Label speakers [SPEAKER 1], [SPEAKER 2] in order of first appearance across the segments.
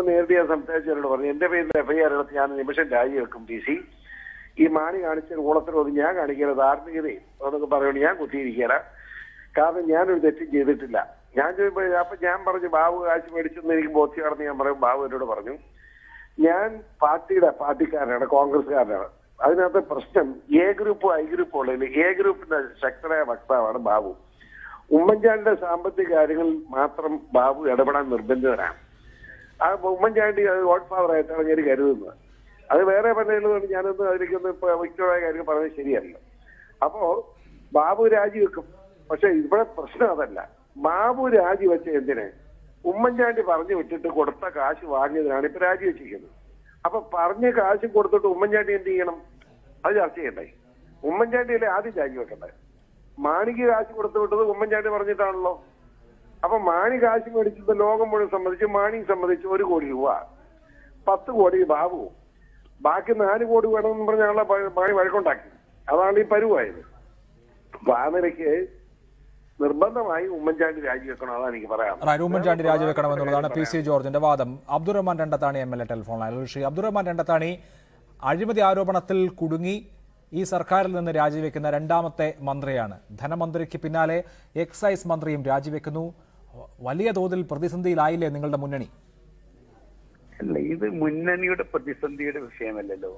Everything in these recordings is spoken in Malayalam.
[SPEAKER 1] മുമ്പ് നേരത്തെ ഞാൻ സംസാരിച്ചവരോട് പറഞ്ഞു, എന്റെ പേരിൽ FIR എടുത്ത് ഞാൻ നിമിഷം രാജിവെക്കും PC. ഈ മാണി കാണിച്ച ഓളത്തിനൊന്നും ഞാൻ കാണിക്കില്ല, ധാർമ്മികതയും അതൊക്കെ പറയുന്നത് ഞാൻ കുത്തിയിരിക്കല. കാരണം ഞാനൊരു തെറ്റും ചെയ്തിട്ടില്ല. ഞാൻ ചോദിച്ചപ്പോൾ അപ്പൊ ഞാൻ പറഞ്ഞു ബാബു കാശ് മേടിച്ചെന്ന് എനിക്ക് ബോധ്യമാണെന്ന് ഞാൻ പറയും. ബാബു എന്നോട് പറഞ്ഞു ഞാൻ പാർട്ടിക്കാരനാണ്, കോൺഗ്രസ്സുകാരനാണ്. അതിനകത്ത് പ്രശ്നം A ഗ്രൂപ്പും I ഗ്രൂപ്പും ഉള്ളതിൽ A ഗ്രൂപ്പിന്റെ ശക്തനായ വക്താവാണ് ബാബു. ഉമ്മൻചാണ്ടിയുടെ സാമ്പത്തിക കാര്യങ്ങളിൽ മാത്രം ബാബു ഇടപെടാൻ നിർബന്ധിതനാണ്. ആ ഉമ്മൻചാണ്ടി അത് ഗോഡ് ഫാദർ ആയിട്ടാണ് ഞാൻ കരുതുന്നത്. അത് വേറെ പലതുകൊണ്ട് ഞാനൊന്നും അതിലേക്കൊന്നും ഇപ്പൊ വ്യക്തമായ കാര്യം പറഞ്ഞത് ശരിയല്ല. അപ്പോ ബാബു രാജിവെക്കും. പക്ഷെ ഇവിടെ പ്രശ്നം അതല്ല. ബാബു രാജിവെച്ച എന്തിന്? ഉമ്മൻചാണ്ടി പറഞ്ഞു വിട്ടിട്ട് കൊടുത്ത കാശ് വാങ്ങിയതിനാണ് ഇപ്പൊ രാജിവെച്ചിരിക്കുന്നത്. അപ്പൊ പറഞ്ഞ കാശ് കൊടുത്തിട്ട് ഉമ്മൻചാണ്ടി എന്ത് ചെയ്യണം? അത് ചർച്ച ചെയ്യണ്ടേ? ഉമ്മൻചാണ്ടിയല്ലേ ആദ്യം രാജിവെക്കണ്ടേ? മാണിക്ക് കാശ് കൊടുത്തു വിട്ടത് ഉമ്മൻചാണ്ടി പറഞ്ഞിട്ടാണല്ലോ. അപ്പൊ മാണി കാശ് മേടിച്ചത് ലോകം മുഴുവൻ സംബന്ധിച്ച്, മാണിയെ സംബന്ധിച്ച് 1 കോടി രൂപ, 10 കോടി ബാബു, ബാക്കി 4 കോടി വേണമെന്ന് പറഞ്ഞാണല്ലോ മാണി വഴക്കുണ്ടാക്കി. അതാണ് ഈ പരുവായത്. അപ്പൊ ആ നിലയ്ക്ക് നിർബന്ധമായി ഉമ്മൻചാണ്ടി രാജിവെക്കണം. അതാണ് എനിക്ക് പറയാം.
[SPEAKER 2] ഉമ്മൻചാണ്ടി രാജിവെക്കണമെന്നുള്ളതാണ് PC ജോർജിന്റെ വാദം. അബ്ദുറഹ്മാൻ രണ്ടത്താണി MLA ടെലിഫോൺ ലൈനിൽ. ശ്രീ അബ്ദുറഹ്മാൻ രണ്ടത്താണി, അഴിമതി ആരോപണത്തിൽ കുടുങ്ങി ഈ സർക്കാരിൽ നിന്ന് രാജിവെക്കുന്ന രണ്ടാമത്തെ മന്ത്രിയാണ്. ധനമന്ത്രിക്ക് പിന്നാലെ എക്സൈസ് മന്ത്രിയും രാജിവെക്കുന്നു. വലിയ തോതിൽ പ്രതിസന്ധിയിലായില്ലേ നിങ്ങളുടെ മുന്നണി?
[SPEAKER 3] അല്ല, ഇത് മുന്നണിയുടെ പ്രതിസന്ധിയുടെ വിഷയമല്ലല്ലോ.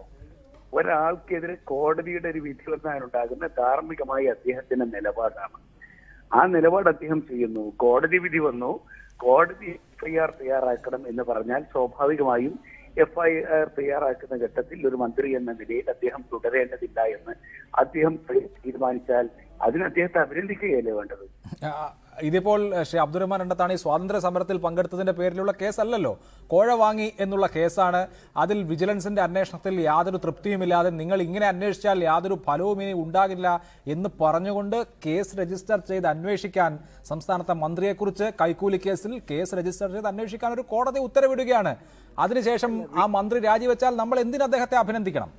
[SPEAKER 3] ഒരാൾക്കെതിരെ കോടതിയുടെ ഒരു വിധി വന്നാലുണ്ടാകുന്ന ധാർമ്മികമായി അദ്ദേഹത്തിന്റെ നിലപാടാണ്. ആ നിലപാട് അദ്ദേഹം ചെയ്യുന്നു. കോടതി വിധി വന്നു, കോടതി FIR തയ്യാറാക്കണം എന്ന് പറഞ്ഞാൽ സ്വാഭാവികമായും FIR തയ്യാറാക്കുന്ന ഘട്ടത്തിൽ ഒരു മന്ത്രി എന്ന നിലയിൽ അദ്ദേഹം തുടരേണ്ടതില്ല എന്ന് അദ്ദേഹം തീരുമാനിച്ചാൽ അതിന് അദ്ദേഹത്തെ അഭിനന്ദിക്കുകയല്ലേ വേണ്ടത്?
[SPEAKER 2] ഇതിപ്പോൾ ശ്രീ അബ്ദുറഹ്മാൻ രണ്ടത്താണി സ്വാതന്ത്ര്യ സമരത്തിൽ പങ്കെടുത്തതിന്റെ പേരിലുള്ള കേസല്ലല്ലോ, കോഴ വാങ്ങി എന്നുള്ള കേസാണ്. അതിൽ വിജിലൻസിന്റെ അന്വേഷണത്തിൽ യാതൊരു തൃപ്തിയുമില്ലാതെ നിങ്ങൾ ഇങ്ങനെ അന്വേഷിച്ചാൽ യാതൊരു ഫലവും ഇനി ഉണ്ടാകില്ല എന്ന് പറഞ്ഞുകൊണ്ട് കേസ് രജിസ്റ്റർ ചെയ്ത് അന്വേഷിക്കാൻ, സംസ്ഥാനത്തെ മന്ത്രിയെക്കുറിച്ച് കൈക്കൂലി കേസിൽ കേസ് രജിസ്റ്റർ ചെയ്ത് അന്വേഷിക്കാൻ ഒരു കോടതി ഉത്തരവിടുകയാണ്. അതിനുശേഷം ആ മന്ത്രി രാജിവെച്ചാൽ നമ്മൾ എന്തിന് അദ്ദേഹത്തെ അഭിനന്ദിക്കണം?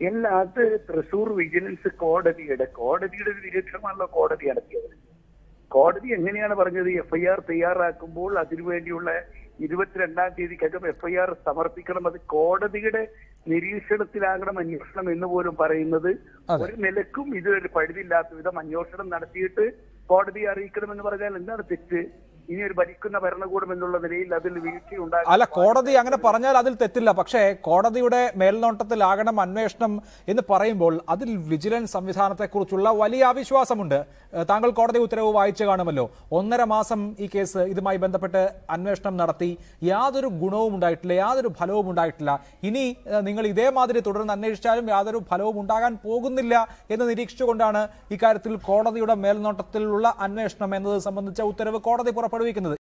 [SPEAKER 3] അല്ല, അത് തൃശൂർ വിജിലൻസ് കോടതിയുടെ ഒരു നിരീക്ഷണമാണല്ലോ കോടതി നടത്തിയത്. കോടതി എങ്ങനെയാണ് പറഞ്ഞത്? FIR തയ്യാറാക്കുമ്പോൾ അതിനുവേണ്ടിയുള്ള 22-ാം തീയതിക്കകം FIR സമർപ്പിക്കണം. അത് കോടതിയുടെ നിരീക്ഷണത്തിലാകണം അന്വേഷണം എന്ന് പോലും പറയുന്നത് ഒരു നിലക്കും ഇതൊരു പഴുതില്ലാത്ത വിധം അന്വേഷണം നടത്തിയിട്ട് കോടതിയെ അറിയിക്കണമെന്ന് പറഞ്ഞാൽ എന്താണ് തെറ്റ്? ഇനി ഒരു ഭരിക്കുന്ന ഭരണകൂടം എന്നുള്ള നിലയിൽ അതിൽ വീഴ്ചയുണ്ടാകും.
[SPEAKER 2] അല്ല, കോടതി അങ്ങനെ പറഞ്ഞാൽ അതിൽ തെറ്റില്ല. പക്ഷേ കോടതിയുടെ മേൽനോട്ടത്തിലാകണം അന്വേഷണം എന്ന് പറയുമ്പോൾ അതിൽ വിജിലൻസ് സംവിധാനത്തെക്കുറിച്ചുള്ള വലിയ അവിശ്വാസമുണ്ട്. താങ്കൾ കോടതി ഉത്തരവ് വായിച്ചു കാണുമല്ലോ. 1.5 മാസം ഈ കേസ് ഇതുമായി ബന്ധപ്പെട്ട് അന്വേഷണം നടത്തി, യാതൊരു ഗുണവും ഉണ്ടായിട്ടില്ല, യാതൊരു ഫലവും ഉണ്ടായിട്ടില്ല. ഇനി നിങ്ങൾ ഇതേമാതിരി തുടർന്ന് അന്വേഷിച്ചാലും യാതൊരു ഫലവും ഉണ്ടാകാൻ പോകുന്നില്ല എന്ന് നിരീക്ഷിച്ചുകൊണ്ടാണ് ഇക്കാര്യത്തിൽ കോടതിയുടെ മേൽനോട്ടത്തിലുള്ള അന്വേഷണം എന്നത് സംബന്ധിച്ച ഉത്തരവ് കോടതി പുറപ്പെടുവിക്കുന്നത്.